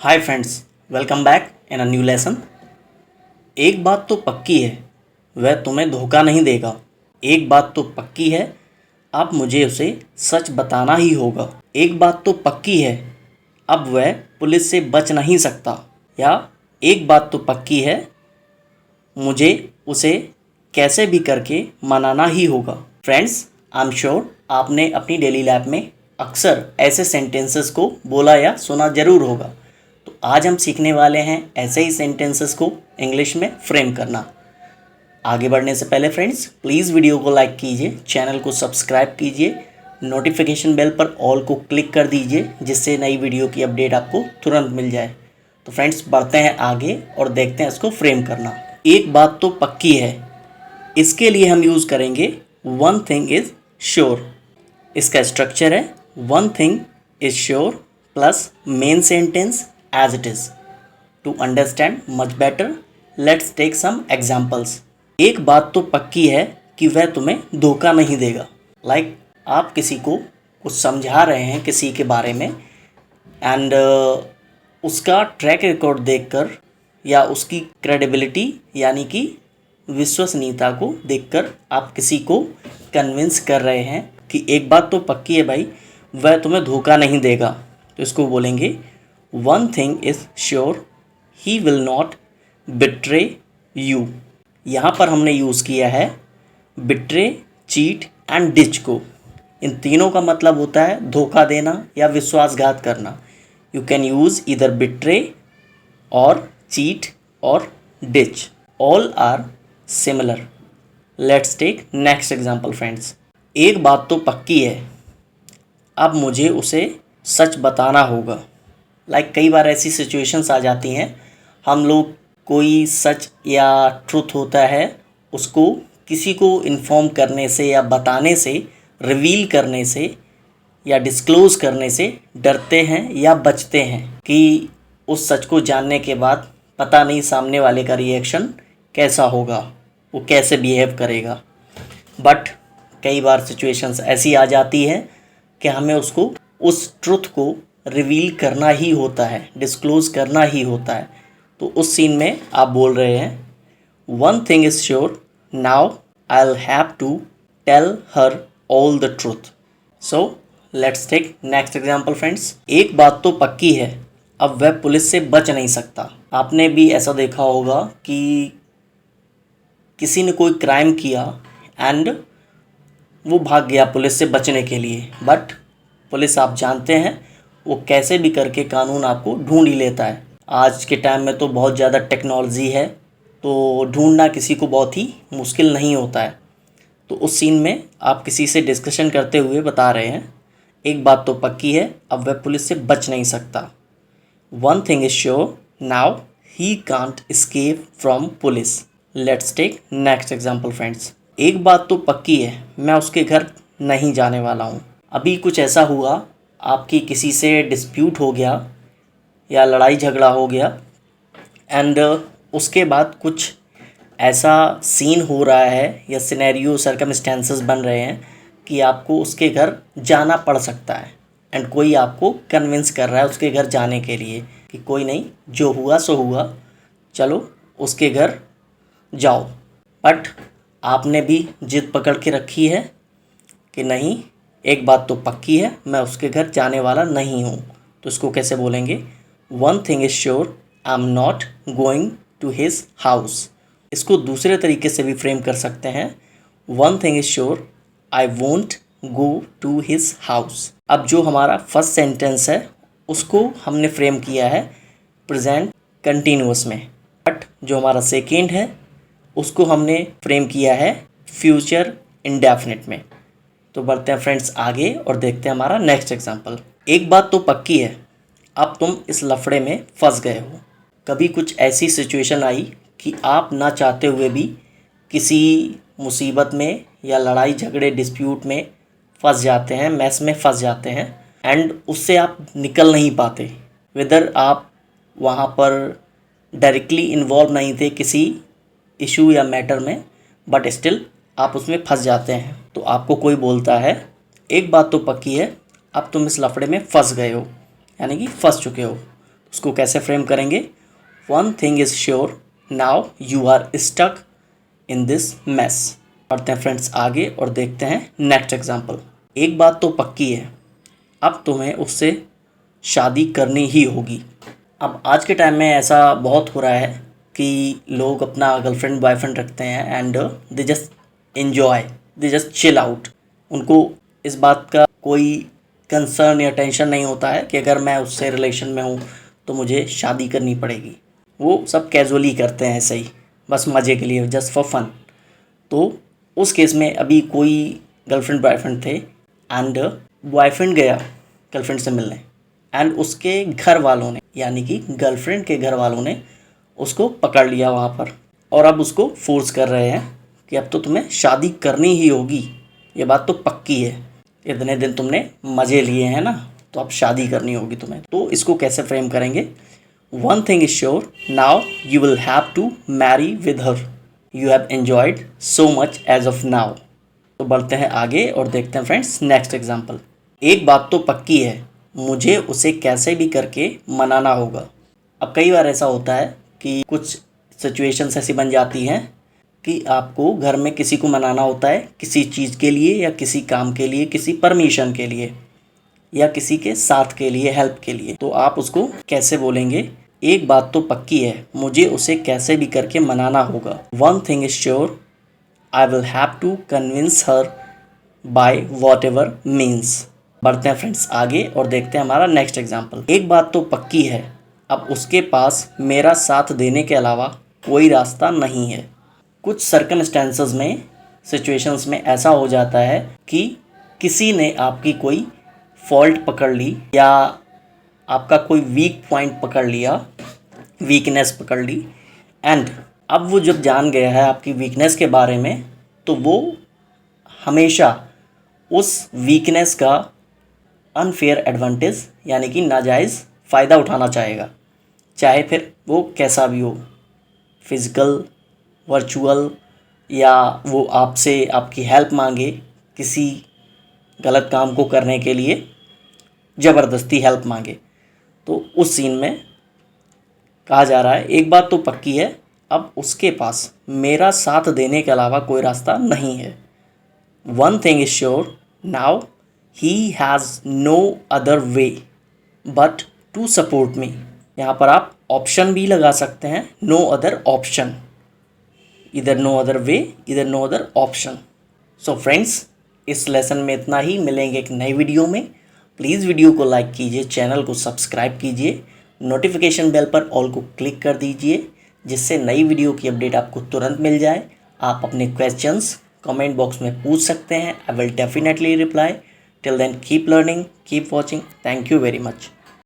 Hi friends, welcome back in a new lesson. एक बात तो पक्की है, वह तुम्हें धोखा नहीं देगा। एक बात तो पक्की है, अब मुझे उसे सच बताना ही होगा। एक बात तो पक्की है, अब वह पुलिस से बच नहीं सकता। या एक बात तो पक्की है, मुझे उसे कैसे भी करके मनाना ही होगा। फ्रेंड्स, आई एम श्योर आपने अपनी डेली लाइफ में अक्सर ऐसे सेंटेंसेस को बोला या सुना ज़रूर होगा। तो आज हम सीखने वाले हैं ऐसे ही सेंटेंसेस को इंग्लिश में फ्रेम करना। आगे बढ़ने से पहले फ्रेंड्स, प्लीज़ वीडियो को लाइक कीजिए, चैनल को सब्सक्राइब कीजिए, नोटिफिकेशन बेल पर ऑल को क्लिक कर दीजिए, जिससे नई वीडियो की अपडेट आपको तुरंत मिल जाए। तो फ्रेंड्स, बढ़ते हैं आगे और देखते हैं इसको फ्रेम करना। एक बात तो पक्की है, इसके लिए हम यूज़ करेंगे वन थिंग इज़ श्योर। इसका स्ट्रक्चर है one thing is sure plus main sentence as it is. To understand much better, let's take some examples. एक बात तो पक्की है कि वह तुम्हें धोखा नहीं देगा। लाइक आप किसी को कुछ समझा रहे हैं किसी के बारे में एंड उसका ट्रैक रिकॉर्ड देखकर या उसकी क्रेडिबिलिटी यानी कि विश्वसनीयता को देखकर आप किसी को कन्विंस कर रहे हैं कि एक बात तो पक्की है भाई, वह तुम्हें धोखा नहीं देगा। तो इसको बोलेंगे one thing is sure, he will not betray you. यहाँ पर हमने यूज़ किया है बिट्रे, चीट एंड डिच को। इन तीनों का मतलब होता है धोखा देना या विश्वासघात करना। यू कैन यूज़ इधर बिट्रे और चीट और ditch, all are similar. Let's take next example friends. एक बात तो पक्की है, अब मुझे उसे सच बताना होगा। लाइक कई बार ऐसी सिचुएशंस आ जाती हैं, हम लोग कोई सच या ट्रुथ होता है उसको किसी को इन्फॉर्म करने से या बताने से, रिवील करने से या डिस्क्लोज़ करने से डरते हैं या बचते हैं कि उस सच को जानने के बाद पता नहीं सामने वाले का रिएक्शन कैसा होगा, वो कैसे बिहेव करेगा। बट कई बार सिचुएशंस ऐसी आ जाती है कि हमें उसको उस ट्रुथ को रिवील करना ही होता है, डिस्क्लोज़ करना ही होता है। तो उस सीन में आप बोल रहे हैं one thing is sure, now I will have to tell her all the truth. So let's take next example friends. एक बात तो पक्की है, अब वह पुलिस से बच नहीं सकता। आपने भी ऐसा देखा होगा कि किसी ने कोई क्राइम किया एंड वो भाग गया पुलिस से बचने के लिए, बट पुलिस आप जानते हैं वो कैसे भी करके कानून आपको ढूंढ ही लेता है। आज के टाइम में तो बहुत ज़्यादा टेक्नोलॉजी है, तो ढूंढना किसी को बहुत ही मुश्किल नहीं होता है। तो उस सीन में आप किसी से डिस्कशन करते हुए बता रहे हैं एक बात तो पक्की है, अब वह पुलिस से बच नहीं सकता। One thing is sure, now he can't escape from police. Let's take next example friends. एक बात तो पक्की है, मैं उसके घर नहीं जाने वाला हूँ। अभी कुछ ऐसा हुआ, आपकी किसी से डिस्प्यूट हो गया या लड़ाई झगड़ा हो गया एंड उसके बाद कुछ ऐसा सीन हो रहा है या सिनेरियो सर्कमस्टेंसेस बन रहे हैं कि आपको उसके घर जाना पड़ सकता है एंड कोई आपको कन्विंस कर रहा है उसके घर जाने के लिए कि कोई नहीं, जो हुआ सो हुआ, चलो उसके घर जाओ। बट आपने भी जिद पकड़ के रखी है कि नहीं, एक बात तो पक्की है, मैं उसके घर जाने वाला नहीं हूँ। तो इसको कैसे बोलेंगे? One thing is sure, I am not going to his house. इसको दूसरे तरीके से भी फ्रेम कर सकते हैं, one thing is sure, I won't go to his house. अब जो हमारा फर्स्ट सेंटेंस है उसको हमने फ्रेम किया है प्रेजेंट कंटिन्यूअस में, बट जो हमारा सेकेंड है उसको हमने फ्रेम किया है फ्यूचर इंडेफिनिट में। तो बढ़ते हैं फ्रेंड्स आगे और देखते हैं हमारा नेक्स्ट एग्जांपल। एक बात तो पक्की है, अब तुम इस लफड़े में फंस गए हो। कभी कुछ ऐसी सिचुएशन आई कि आप ना चाहते हुए भी किसी मुसीबत में या लड़ाई झगड़े डिस्प्यूट में फंस जाते हैं, मैस में फंस जाते हैं एंड उससे आप निकल नहीं पाते। वेदर आप वहाँ पर डायरेक्टली इन्वॉल्व नहीं थे किसी इशू या मैटर में, बट स्टिल आप उसमें फंस जाते हैं। तो आपको कोई बोलता है एक बात तो पक्की है, अब तुम इस लफड़े में फंस गए हो, यानी कि फंस चुके हो। उसको कैसे फ्रेम करेंगे? One thing is sure, now you are stuck in this mess. पढ़ते हैं फ्रेंड्स आगे और देखते हैं नेक्स्ट एग्जाम्पल। एक बात तो पक्की है, अब तुम्हें उससे शादी करनी ही होगी। अब आज के टाइम में ऐसा बहुत हो रहा है कि लोग अपना गर्लफ्रेंड बॉयफ्रेंड रखते हैं and they just enjoy, they just chill out. उनको इस बात का कोई कंसर्न या टेंशन नहीं होता है कि अगर मैं उससे रिलेशन में हूँ तो मुझे शादी करनी पड़ेगी। वो सब कैजुअली करते हैं, ऐसे ही बस मज़े के लिए, जस्ट फॉर फन। तो उस केस में अभी कोई गर्लफ्रेंड बॉयफ्रेंड थे एंड बॉयफ्रेंड गया गर्लफ्रेंड से मिलने एंड उसके घर वालों ने, यानी कि गर्लफ्रेंड के घर वालों ने उसको पकड़ लिया वहाँ पर और अब उसको फोर्स कर रहे हैं कि अब तो तुम्हें शादी करनी ही होगी, ये बात तो पक्की है, इतने दिन तुमने मज़े लिए हैं ना, तो अब शादी करनी होगी तुम्हें। तो इसको कैसे फ्रेम करेंगे? One thing is sure, now you will have to marry with her, you have enjoyed so much as of now. तो बढ़ते हैं आगे और देखते हैं फ्रेंड्स नेक्स्ट एग्जाम्पल। एक बात तो पक्की है, मुझे उसे कैसे भी करके मनाना होगा। अब कई बार ऐसा होता है कि कुछ सिचुएशंस ऐसी बन जाती हैं कि आपको घर में किसी को मनाना होता है किसी चीज़ के लिए या किसी काम के लिए, किसी परमिशन के लिए या किसी के साथ के लिए, हेल्प के लिए। तो आप उसको कैसे बोलेंगे? एक बात तो पक्की है, मुझे उसे कैसे भी करके मनाना होगा। One thing is sure, I will have to convince her by whatever means. बढ़ते हैं फ्रेंड्स आगे और देखते हैं हमारा नेक्स्ट एग्जाम्पल। एक बात तो पक्की है, अब उसके पास मेरा साथ देने के अलावा कोई रास्ता नहीं है। कुछ सर्कमस्टेंसेस में, सिचुएशंस में ऐसा हो जाता है कि किसी ने आपकी कोई फॉल्ट पकड़ ली या आपका कोई वीक पॉइंट पकड़ लिया, वीकनेस पकड़ ली एंड अब वो जब जान गया है आपकी वीकनेस के बारे में तो वो हमेशा उस वीकनेस का अनफेयर एडवांटेज यानी कि नाजायज़ फ़ायदा उठाना चाहेगा, चाहे फिर वो कैसा भी हो, फिज़िकल, वर्चुअल, या वो आपसे आपकी हेल्प मांगे किसी गलत काम को करने के लिए, ज़बरदस्ती हेल्प मांगे। तो उस सीन में कहा जा रहा है एक बात तो पक्की है, अब उसके पास मेरा साथ देने के अलावा कोई रास्ता नहीं है। One thing is sure, now he has no other way but to support me. यहाँ पर आप ऑप्शन भी लगा सकते हैं, नो अदर ऑप्शन, इधर नो अदर वे, इधर no other option. So friends, इस लेसन में इतना ही, मिलेंगे एक नई वीडियो में। प्लीज़ वीडियो को लाइक कीजिए, चैनल को सब्सक्राइब कीजिए, नोटिफिकेशन बेल पर ऑल को क्लिक कर दीजिए जिससे नई वीडियो की अपडेट आपको तुरंत मिल जाए। आप अपने क्वेश्चंस कमेंट बॉक्स में पूछ सकते हैं, I will definitely reply. Till then keep learning, keep watching, thank you very much.